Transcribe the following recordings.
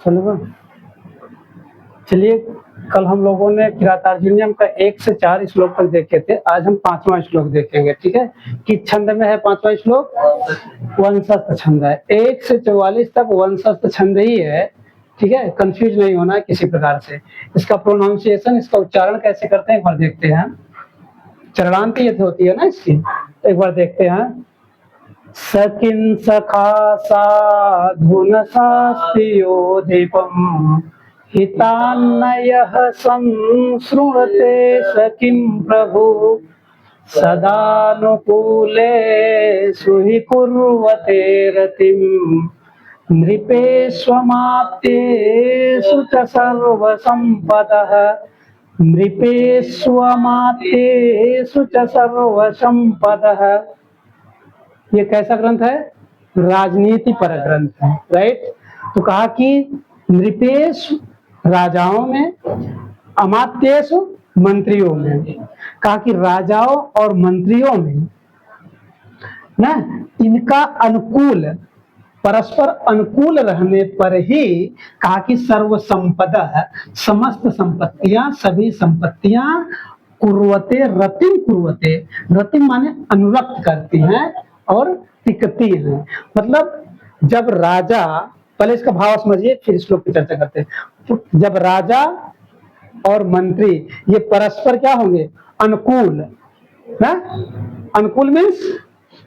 चलो चलिए, कल हम लोगों ने किरातार्जुनीयम का 1 से 4 श्लोक तक देखे थे। आज हम 5वां श्लोक देखेंगे। ठीक है, किस छंद में है 5वां श्लोक? वंशस्थ छंद है। 1 से 44 तक वंशस्थ छंद ही है। ठीक है, कंफ्यूज नहीं होना है किसी प्रकार से। इसका प्रोनाउंसिएशन, इसका उच्चारण कैसे करते हैं एक बार देखते हैं। चरणांत ये होती है ना इसकी, एक बार देखते हैं। सकिन सखा साधुन शास्त्रियोधिपम् हितान्नयः संसृणुते सकिं प्रभु सदानुकूलेषु हि कुर्वते रतिम् नृपेष्वमात्येषु च सर्वसम्पदः नृपेष्वमात्येषु च सर्वसम्पदः। ये कैसा ग्रंथ है? राजनीति पर ग्रंथ है, राइट। तो कहा कि नृपेश राजाओं में, अमात्येश मंत्रियों में। कहा कि राजाओं और मंत्रियों में ना इनका अनुकूल, परस्पर अनुकूल रहने पर ही कहा कि सर्व संपदा, समस्त संपत्तियां, सभी संपत्तियां कुर्वते रतिम कुर्वते, रतिम माने अनुरक्त करती हैं और टिकती हैं। मतलब जब राजा, पहले इसका भाव समझिए फिर श्लोक की चर्चा करते हैं। जब राजा और मंत्री ये परस्पर क्या होंगे? अनुकूल। ना अनुकूल मीन्स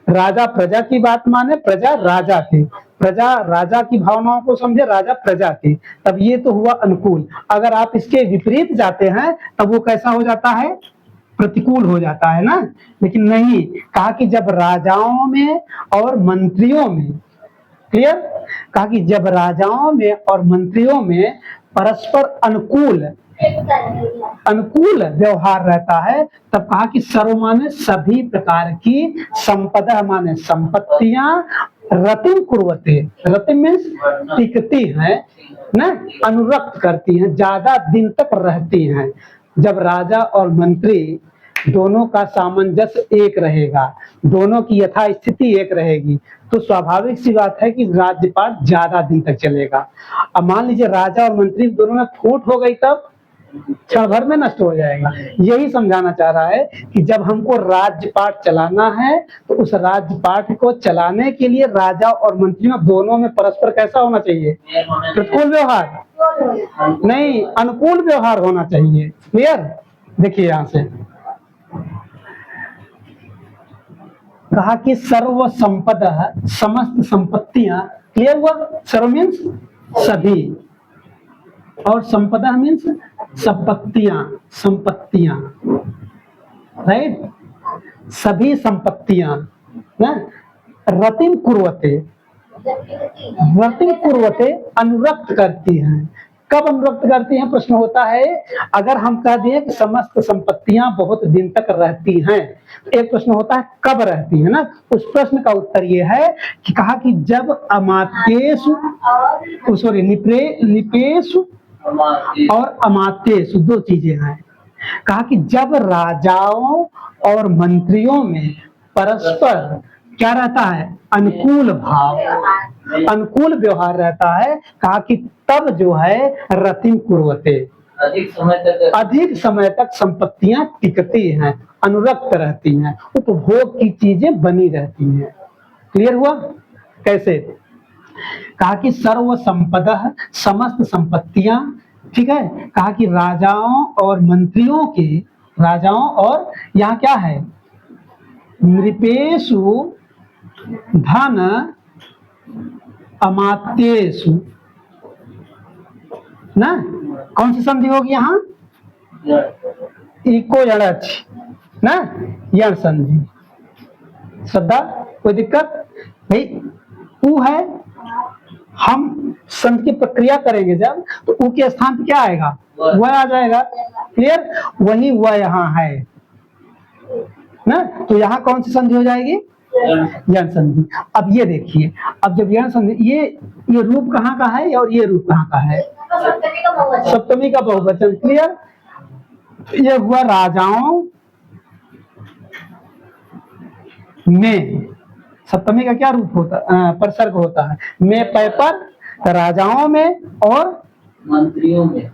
राजा प्रजा की बात माने, प्रजा राजा की, प्रजा राजा की भावनाओं को समझे, राजा प्रजा की, तब ये तो हुआ अनुकूल। अगर आप इसके विपरीत जाते हैं तब वो कैसा हो जाता है? प्रतिकूल हो जाता है ना। लेकिन नहीं, कहा कि जब राजाओं में और मंत्रियों में, क्लियर, कहा कि जब राजाओं में और मंत्रियों में परस्पर अनुकूल व्यवहार रहता है, तब कहा कि सर्व माने सभी प्रकार की, संपदा माने संपत्तियां, रतिम कुर्वते, रतिम मीन्स टिकती हैं ना, अनुरक्त करती हैं, ज्यादा दिन तक रहती हैं। जब राजा और मंत्री दोनों का सामंजस्य एक रहेगा, दोनों की यथास्थिति एक रहेगी, तो स्वाभाविक सी बात है कि राज्यपाट ज्यादा दिन तक चलेगा। अब मान लीजिए राजा और मंत्री दोनों में फूट हो गई, तब क्षण भर में नष्ट हो जाएगा। यही समझाना चाह रहा है कि जब हमको राज्यपाट चलाना है तो उस राज्यपाट को चलाने के लिए राजा और मंत्रियों दोनों में परस्पर कैसा होना चाहिए? प्रतिकूल व्यवहार नहीं, अनुकूल व्यवहार होना चाहिए। क्लियर? देखिए यहां से कहा कि सर्व संपदा, समस्त संपत्तियां, क्लियर हुआ? सर्व मीन्स सभी और संपदा मीन्स संपत्तियां, संपत्तियां, राइट, सभी संपत्तियां ना रतिम कुर्वते, रतिम कुर्वते अनुरक्त करती हैं। कब अनुरक्त करती हैं? प्रश्न होता है। अगर हम कह दें कि समस्त संपत्तियां बहुत दिन तक रहती हैं, तो एक प्रश्न होता है कब रहती है ना। उस प्रश्न का उत्तर ये है कि कहा कि जब अमात्येषु, सॉरी, निपेषु और अमात्येषु, दो चीजें हैं। कहा कि जब राजाओं और मंत्रियों में परस्पर क्या रहता है? अनुकूल भाव, अनुकूल व्यवहार रहता है, कहा कि तब जो है रतिम कुर्वते, अधिक समय तक संपत्तियां टिकती हैं, अनुरक्त रहती हैं, उपभोग की चीजें बनी रहती हैं। क्लियर हुआ? कैसे? कहा कि सर्व संपदा, समस्त संपत्तियां, ठीक है। कहा कि राजाओं और मंत्रियों के, राजाओं और यहाँ क्या है? नृपेषु धन अमात्येषु ना, कौन सी संधि होगी यहाँ? इको जड़च ना, यण संधि। श्रद्धा, कोई दिक्कत भाई? ऊ है, हम संधि की प्रक्रिया करेंगे जब, तो ऊ के स्थान पे क्या आएगा? वह आ जाएगा। क्लियर? वही वह यहाँ है ना, तो यहाँ कौन सी संधि हो जाएगी? यण संधि। अब ये देखिए, अब जब यण संधि, ये रूप कहाँ का है और ये रूप कहाँ का है? सप्तमी का बहुवचन। क्लियर? ये हुआ राजाओं में, सप्तमी का क्या रूप होता है? परसर्ग होता है। में पै पर राजाओं में और मंत्रियों में।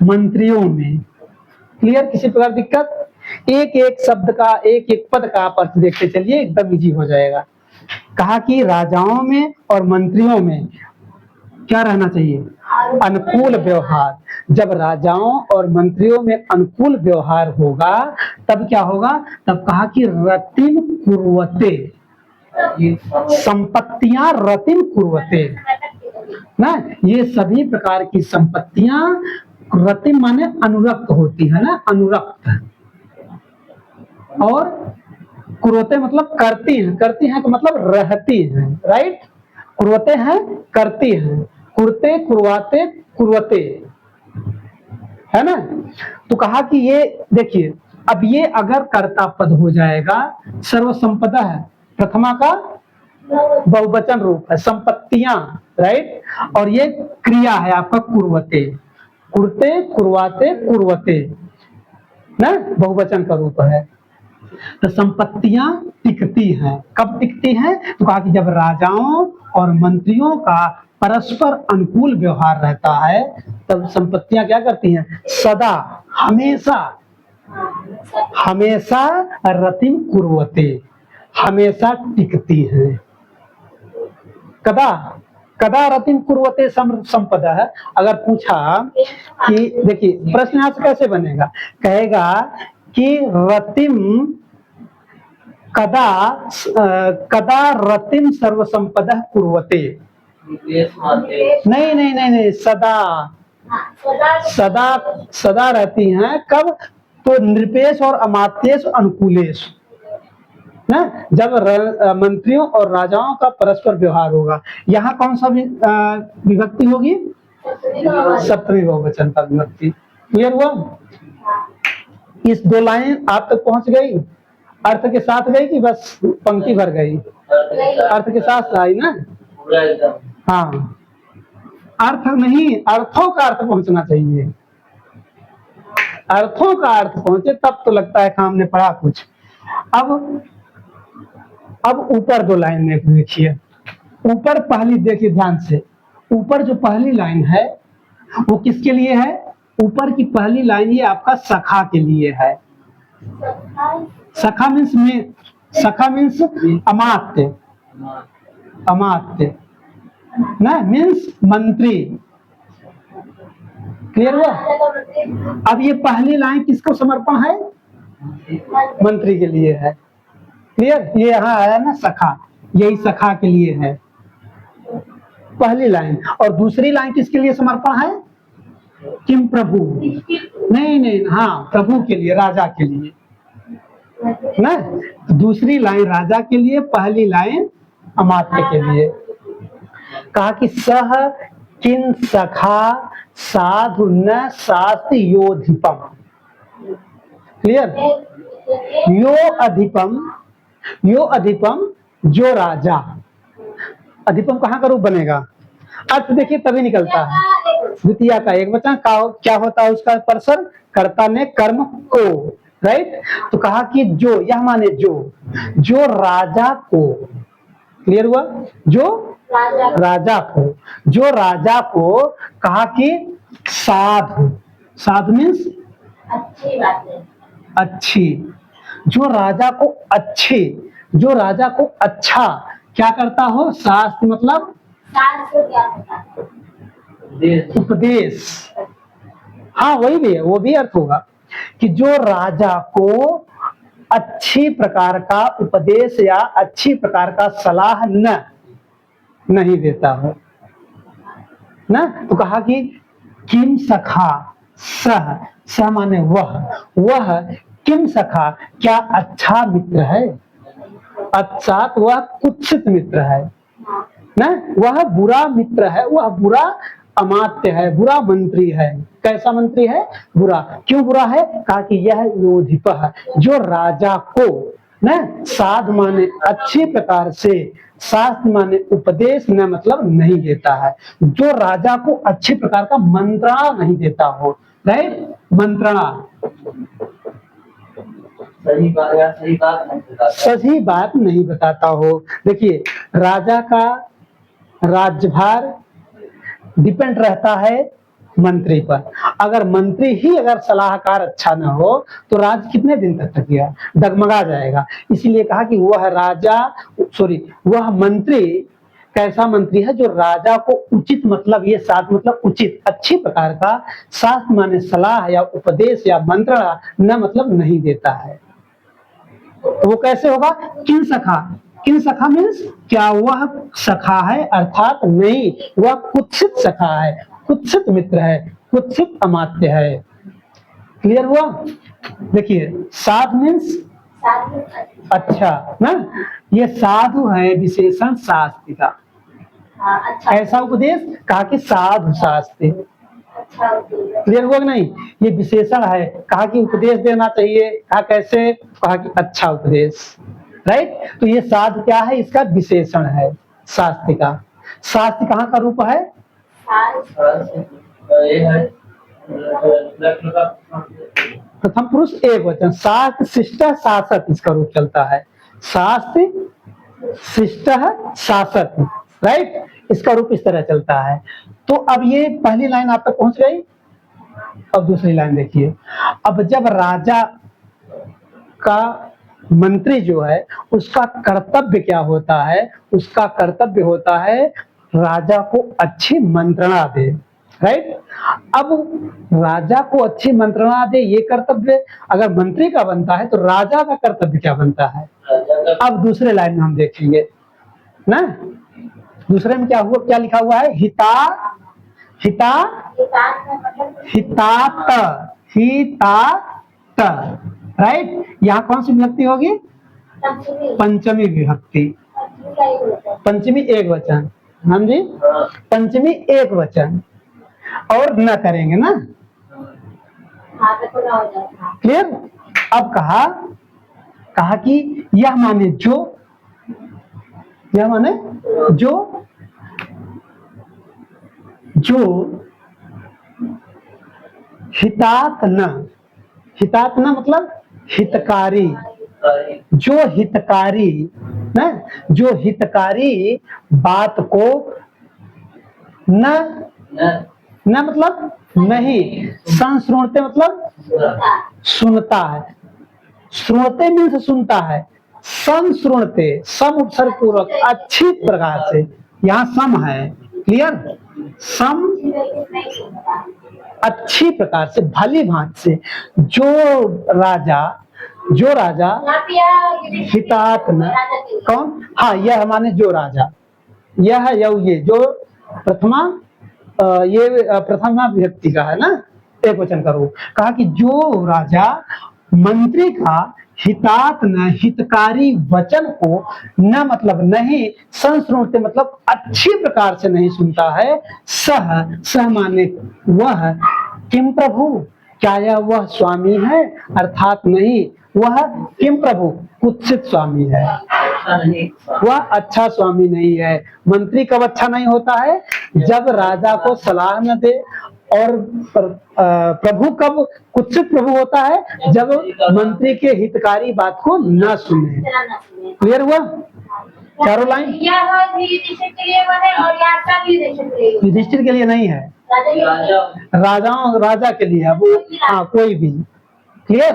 मंत्रियों में। क्लियर? किसी प्रकार दिक्कत? एक एक शब्द का, एक एक पद का आप अर्थ देखते चलिए, एकदम इजी हो जाएगा। कहा कि राजाओं में और मंत्रियों में क्या रहना चाहिए? अनुकूल व्यवहार। जब राजाओं और मंत्रियों में अनुकूल व्यवहार होगा तब क्या होगा? तब कहा कि रतिम कुर्वते, संपत्तियां रतिम कुर्वते ना, ये सभी प्रकार की संपत्तियां, रतिम माने अनुरक्त होती है ना, अनुरक्त, और कुर्वते मतलब करती हैं, करती हैं तो मतलब रहती हैं, राइट? कुर्वते हैं करती हैं, कुर्ते कुर्वाते कुर्वते, है ना? तो कहा कि ये देखिए, अब ये अगर कर्ता पद हो जाएगा, सर्वसंपदा है, प्रथमा का बहुवचन रूप है, संपत्तियां, राइट? और ये क्रिया है आपका कुर्वते, कुर्ते कुर्वाते कुर्वते ना, बहुवचन का रूप है। तो संपत्तियां टिकती हैं। कब टिकती हैं? तो कहा कि जब राजाओं और मंत्रियों का परस्पर अनुकूल व्यवहार रहता है तब संपत्तियां क्या करती हैं? सदा, हमेशा, हमेशा रतिम कुर्वते, हमेशा टिकती हैं। कदा कदा रतिम कुर्वते संपदा है। अगर पूछा कि देखिए प्रश्न यहां से कैसे बनेगा, कहेगा कि रतिम कदा कदा रतिम सर्वसंपदा कुर्वते। नहीं नहीं नहीं नहीं, सदा, सदा, सदा रहती हैं। कब? तो नृपेश और अमात्येश अनुकूलेश ना, जब मंत्रियों और राजाओं का परस्पर व्यवहार होगा। यहाँ कौन सा विभक्ति होगी? सप्तमी बहुवचन का विभक्ति। क्लियर हुआ? इस दो लाइन आप तक पहुंच गई? अर्थ के साथ गई कि बस पंक्ति भर गई? अर्थ के साथ आई ना? हाँ, अर्थ नहीं, अर्थों का अर्थ पहुंचना चाहिए। अर्थों का अर्थ पहुंचे तब तो लगता है कि हमने पढ़ा कुछ। अब ऊपर दो लाइन में देखिए, ऊपर पहली देखिए ध्यान से, ऊपर जो पहली लाइन है वो किसके लिए है? ऊपर की पहली लाइन ये आपका सखा के लिए है। सखा मीन्स में, सखा मीन्स अमात्य, अमात्य ना, मीन्स मंत्री। क्लियर हुआ? अब ये पहली लाइन किसको समर्पण है? मंत्री के लिए है। क्लियर? ये यहाँ आया ना सखा, यही सखा के लिए है पहली लाइन। और दूसरी लाइन किसके लिए समर्पण है? किम प्रभु, नहीं नहीं, हाँ प्रभु के लिए, राजा के लिए ना। दूसरी लाइन राजा के लिए, पहली लाइन अमात्य के लिए। कहा कि सह किन सखा साधु न शास्त्र योधिपम। क्लियर? यो अधिपम, यो अधिपम, जो राजा। अधिपम कहाँ का रूप बनेगा? अर्थ देखिए तभी निकलता है, द्वितीया का एक वचन का क्या होता है उसका परसर? कर्ता ने कर्म को, राइट? तो कहा कि जो, यह माने जो, जो राजा को। क्लियर हुआ? जो राजा को, जो राजा को कहा कि साधु, साधु मीन्स अच्छी बातें, अच्छी, जो राजा को अच्छे, जो राजा को अच्छा क्या करता हो? शास्त्र मतलब उपदेश, हाँ वही भी है, वो भी अर्थ होगा कि जो राजा को अच्छी प्रकार का उपदेश या अच्छी प्रकार का सलाह नहीं देता हो ना। तो कहा कि किम सखा, सह माने वह किम सखा क्या अच्छा मित्र है? अच्छा तो वह कुत्सित मित्र है ना, वह बुरा मित्र है, वह बुरा अमात्य है, बुरा मंत्री है। कैसा मंत्री है? बुरा। क्यों बुरा है? कहा कि यह योधिप है, जो राजा को ना, साध माने अच्छी प्रकार से, शास्त्र माने उपदेश न मतलब नहीं देता है, जो राजा को अच्छी प्रकार का मंत्रणा नहीं देता हो, राइट? मंत्रणा, सही बात नहीं बताता, सही बात नहीं बताता हो। देखिए राजा का राज्यभार डिपेंड रहता है मंत्री पर। अगर मंत्री ही अगर सलाहकार अच्छा न हो तो राज्य कितने दिन तक टिकेगा, डगमगा जाएगा। इसीलिए कहा कि वह मंत्री कैसा मंत्री है जो राजा को उचित मतलब ये साथ मतलब उचित अच्छी प्रकार का शास्त्र माने सलाह या उपदेश या मंत्रणा न मतलब नहीं देता है। तो वो कैसे होगा, किन सखा, किन सखा मीन्स क्या वह सखा है, अर्थात नहीं वह कुत्सित सखा है, कुत्सित मित्र है, कुत्सित अमात्य है। क्लियर हुआ। देखिए साधु मीन्स अच्छा ना, ये साधु है विशेषण शास्त्र का। ऐसा उपदेश कहा कि साधु शास्त्र। क्लियर हुआ कि नहीं, ये विशेषण है, कहा कि उपदेश देना चाहिए, कहा कैसे, कहा कि अच्छा उपदेश। राइट, तो ये साधु क्या है, इसका विशेषण है शास्त्र का। शास्त्र कहाँ का रूप है, प्रथम पुरुष एक वचन, शास्त्र शिष्ट शासक इसका रूप चलता है। शास्त्र शिष्ट शासक, राइट, इसका रूप इस तरह चलता है। तो अब ये पहली लाइन आप तक पहुंच गई। अब दूसरी लाइन देखिए। अब जब राजा का मंत्री जो है उसका कर्तव्य क्या होता है, उसका कर्तव्य होता है राजा को अच्छी मंत्रणा दे। राइट, अब राजा को अच्छी मंत्रणा दे ये कर्तव्य अगर मंत्री का बनता है तो राजा का कर्तव्य क्या बनता है। अब दूसरे लाइन में हम देखेंगे ना, दूसरे में क्या हुआ, क्या लिखा हुआ है, हिता हिता हितात हितात। राइट, यहाँ कौन सी विभक्ति होगी, पंचमी विभक्ति, पंचमी एक वचन। हम जी पंचमी एक वचन और न करेंगे ना। क्लियर। अब कहा कि यह माने जो, यह माने जो हितात न मतलब हितकारी, जो हितकारी ना, जो हितकारी बात को न मतलब नहीं, संश्रुणते मतलब सुनता है, श्रोते मीन्स सुनता है, संश्रुणते सम उपसर्ग पूर्वक अच्छी प्रकार से, यहाँ सम है। क्लियर, सम अच्छी प्रकार से भली भांति से, जो राजा हितात न कौन, हाँ यह माने जो राजा, यह ये जो प्रथमा ये प्रथमा विभक्ति का है ना, एक वचन का रूप। कहा कि जो राजा मंत्री का हितात न हितकारी वचन को न मतलब नहीं, संश्रुणते मतलब अच्छी प्रकार से नहीं सुनता है, सह माने वह, किम प्रभु क्या यह वह स्वामी है, अर्थात नहीं वह किम प्रभु कुत्सित स्वामी है, वह अच्छा स्वामी नहीं है। मंत्री कब अच्छा नहीं होता है, जब राजा को सलाह न दे, और प्रभु कब कुत्सित प्रभु होता है, जब मंत्री के हितकारी बात को न सुने। क्लियर हुआ चारों लाइन। युधिष्ठिर के लिए नहीं है, राजा के लिए, अब हाँ कोई भी। क्लियर।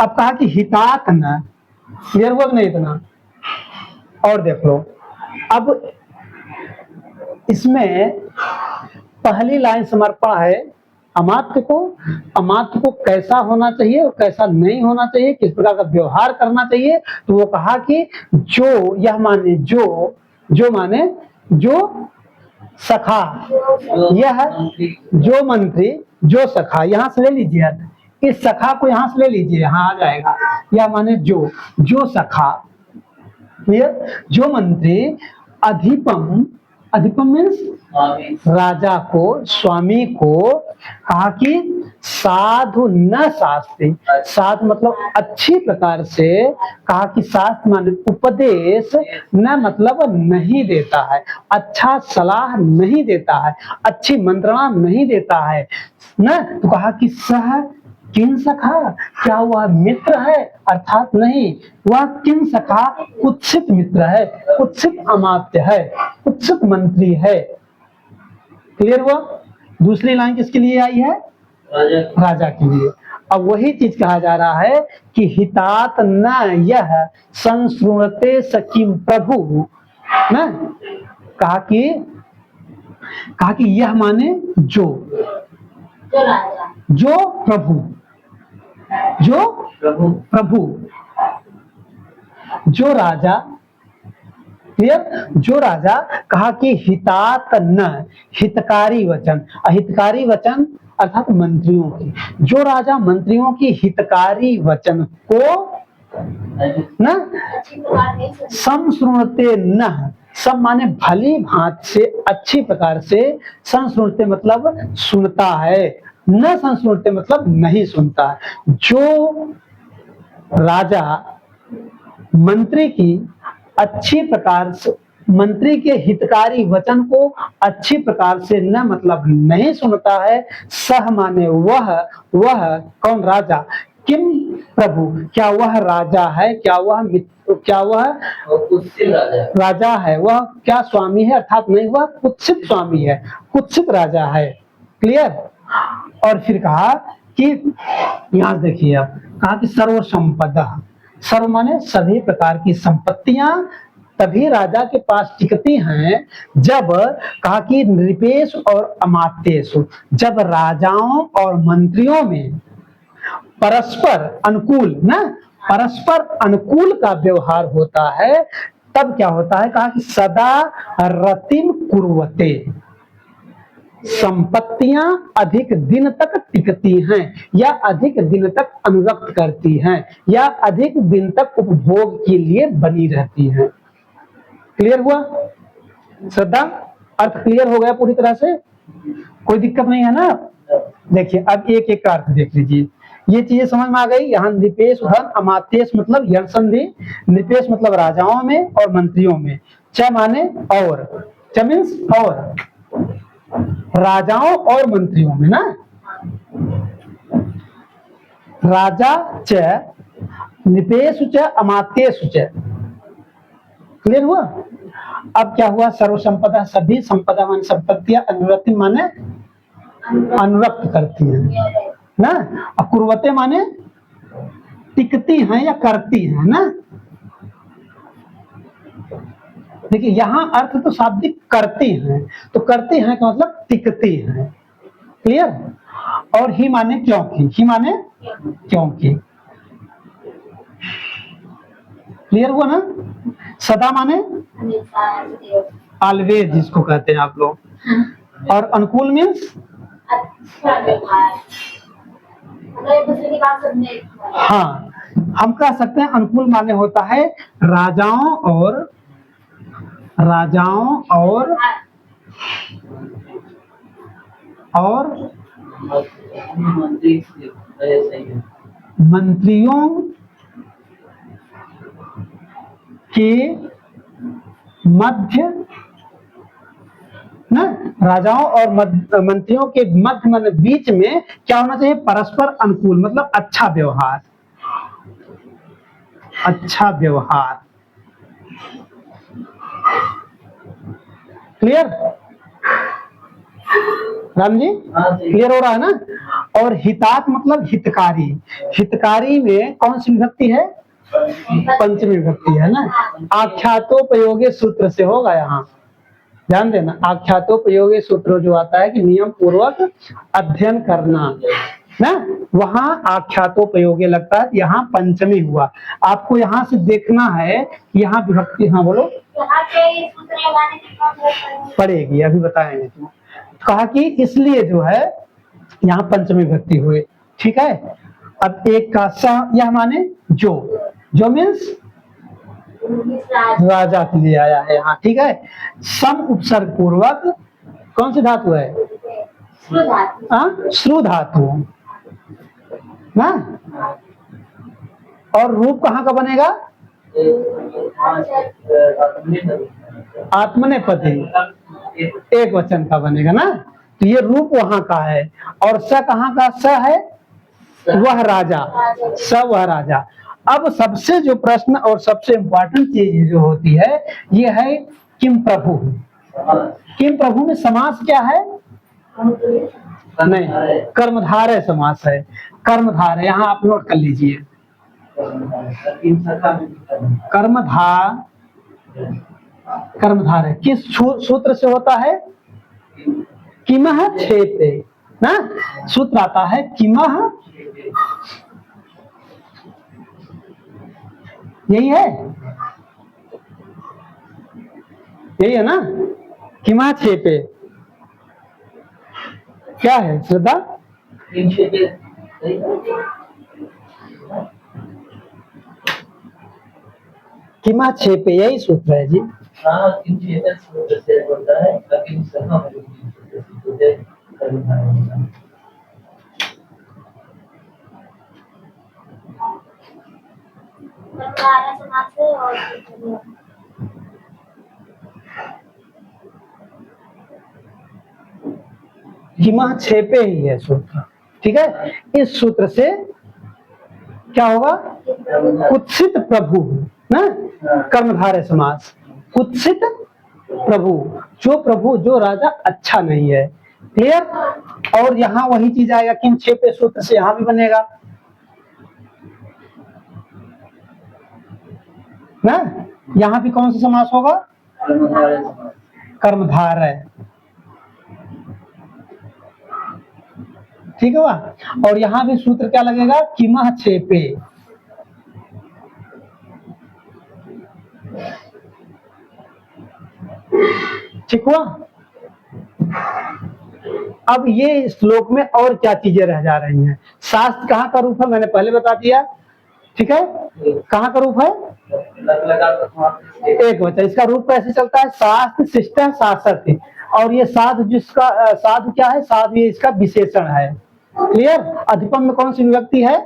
अब कहा कि हितात न, क्लियर हुआ नहीं इतना। और देख लो, अब इसमें पहली लाइन समर्पण है अमात्य को कैसा होना चाहिए और कैसा नहीं होना चाहिए, किस प्रकार का व्यवहार करना चाहिए। तो वो कहा कि जो, यह माने जो माने जो सखा, यह जो मंत्री जो सखा, यहां से ले लीजिए, इस सखा को यहां से ले लीजिए, यहां आ जाएगा। यह माने जो सखा, क्लियर, जो मंत्री अधिपम मीन्स राजा को, स्वामी को, कहा कि साधु न शास्त्री, साधु मतलब अच्छी प्रकार से, कहा कि शास्त्र माने उपदेश न मतलब नहीं देता है, अच्छा सलाह नहीं देता है, अच्छी मंत्रणा नहीं देता है न। तो कहा कि सह किन सखा, क्या वह मित्र है? अर्थात नहीं, वह किन सखा कुत्सित मित्र है, कुत्सित अमात्य है, कुत्सित मंत्री है। क्लियर हुआ? दूसरी लाइन किसके लिए आई है? राजा राजा के लिए। अब वही चीज कहा जा रहा है कि हितात न यह संस्रुणते सखिम प्रभु, ना कहा कि यह माने जो राजा जो प्रभु, जो प्रभु प्रभु, जो राजा। क्लियर? जो राजा, कहा कि हितात न, हितकारी वचन, अहितकारी वचन अर्थात मंत्रियों की, जो राजा मंत्रियों की हितकारी वचन को न अच्छी प्रकार नहीं सुनी। संस्रुणते न, सब माने भली भांति से, अच्छी प्रकार से, संस्रुणते मतलब सुनता है, न संस्रुणते मतलब नहीं सुनता है। जो राजा मंत्री की अच्छी प्रकार से, मंत्री के हितकारी वचन को अच्छी प्रकार से न मतलब नहीं सुनता है, सह माने वह कौन? राजा। किम प्रभु, क्या वह राजा है? क्या वह मित्र, क्या वह और कुत्सित राजा राजा है? वह क्या स्वामी है? अर्थात नहीं, वह कुत्सित स्वामी है, कुत्सित राजा है। क्लियर? और फिर कहा कि यहां देखिए, अब कहा कि सर्व संपदा, सर्व माने सभी प्रकार की संपत्तियां तभी राजा के पास टिकती हैं जब, कहा कि नृपेश और अमात्येश, जब राजाओं और मंत्रियों में परस्पर अनुकूल, ना परस्पर अनुकूल का व्यवहार होता है, तब क्या होता है? कहा कि सदा रतिम कुर्वते, संपत्तियां अधिक दिन तक टिकती हैं या अधिक दिन तक अनुरक्त करती हैं या अधिक दिन तक उपभोग के लिए बनी रहती हैं। क्लियर हुआ? श्रद्धा, अर्थ क्लियर हो गया पूरी तरह से? कोई दिक्कत नहीं है ना? देखिए, अब एक एक का अर्थ देख लीजिए। ये चीजें समझ में आ गई। यहाँ नृपेश धन, अमात्येश मतलब यण संधि, नृपेश मतलब राजाओं में और मंत्रियों में, च माने और, च मीन्स और, राजाओं और मंत्रियों में ना, राजा च, नृपेश च, अमात्येश च। क्लियर हुआ? अब क्या हुआ? सर्व संपदा, सभी संपदा मान संपत्तियां, अनुरक्ति माने अनुरक्त करती हैं ना, अकुर्वते माने टिकती हैं या करती हैं ना। देखिए, यहां अर्थ तो शाब्दिक करती हैं, तो करती हैं का मतलब टिकती हैं। क्लियर? और ही माने क्योंकि, ही माने क्योंकि। क्लियर हुआ ना? सदा माने ऑलवेज, जिसको कहते हैं आप लोग, और अनुकूल मीन्स अच्छा व्यवहार, मतलब एक दूसरे की बात सुनने। हाँ, हम कह सकते हैं अनुकूल माने होता है राजाओं और मंत्री सही है। मंत्रियों के मध्य ना, राजाओं और मंत्रियों के मध्य मतलब बीच में क्या होना चाहिए? परस्पर अनुकूल मतलब अच्छा व्यवहार, अच्छा व्यवहार। क्लियर? राम जी, क्लियर हो रहा है ना? और हितात मतलब हितकारी, हितकारी में कौन सी विभक्ति है? पंचमी विभक्ति है ना। आख्यातोपयोगी सूत्र से होगा, यहाँ ध्यान देना। आख्यातोपयोगी सूत्र जो आता है कि नियम पूर्वक अध्ययन करना ना, वहां आख्यातोपयोगी लगता है, यहाँ पंचमी हुआ। आपको यहाँ से देखना है कि यहाँ विभक्ति, हाँ बोलो, यहाँ पे सूत्र लगाने की जरूरत पड़ेगी, अभी बताएंगे तुम। कहा कि इसलिए जो है यहाँ पंचमी विभक्ति हुई। ठीक है? अब एक का स, यह माने जो मीन्स राजा के लिए आया है यहाँ। ठीक है? सम उपसर्ग पूर्वक कौन सी धातु है? श्रु धातु ना। और रूप कहाँ का बनेगा? आत्मनेपदी, एक वचन का बनेगा ना। तो ये रूप वहां का है। और स कहाँ का? स है वह राजा, स वह राजा। अब सबसे जो प्रश्न और सबसे इम्पोर्टेंट चीज जो होती है ये है किम प्रभु। किम प्रभु में समास क्या है? नहीं, कर्मधारय समास है। कर्मधारय यहाँ आप नोट कर लीजिए। कर्मधारय किस सूत्र से होता है? किमः छेते ना, सूत्र आता है किमः, यही है, यही है ना, किमः छेते। क्या है श्रद्धा? किमः छेपे, यही सूत्र है जी। कर्मधारय समास है और किमः छेपे ही है सूत्र, ठीक है। इस सूत्र से क्या होगा? कुत्सित प्रभु ना, कर्मधारय समास। कुत्सित प्रभु, जो प्रभु जो राजा अच्छा नहीं है। क्लियर? और यहाँ वही चीज आएगा, किम छेपे सूत्र से यहाँ भी बनेगा ना। यहाँ भी कौन सा समास होगा? कर्मधारय, ठीक है वाह। और यहाँ भी सूत्र क्या लगेगा? किमः छेपे। ठीक हुआ। अब ये श्लोक में और क्या चीजें रह जा रही हैं? शास्त्र कहाँ का रूप है मैंने पहले बता दिया, ठीक है। कहाँ का रूप है? एक वचन। इसका रूप कैसे चलता है? शास्त्र, शिष्ट, शासक। और ये साधु, जिसका साधु क्या है? साधु ये इसका विशेषण है। क्लियर? अधिपम में कौन सी विभक्ति है?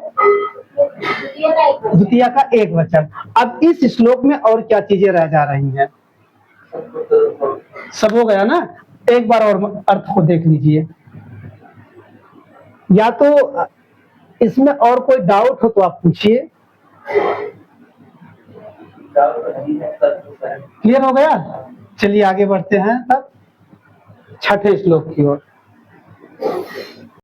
द्वितीय का एक वचन। अब इस श्लोक में और क्या चीजें रह जा रही हैं? सब हो गया ना। एक बार और अर्थ को देख लीजिए, या तो इसमें और कोई डाउट हो तो आप पूछिए। क्लियर हो गया? चलिए आगे बढ़ते हैं तब छठे श्लोक की ओर।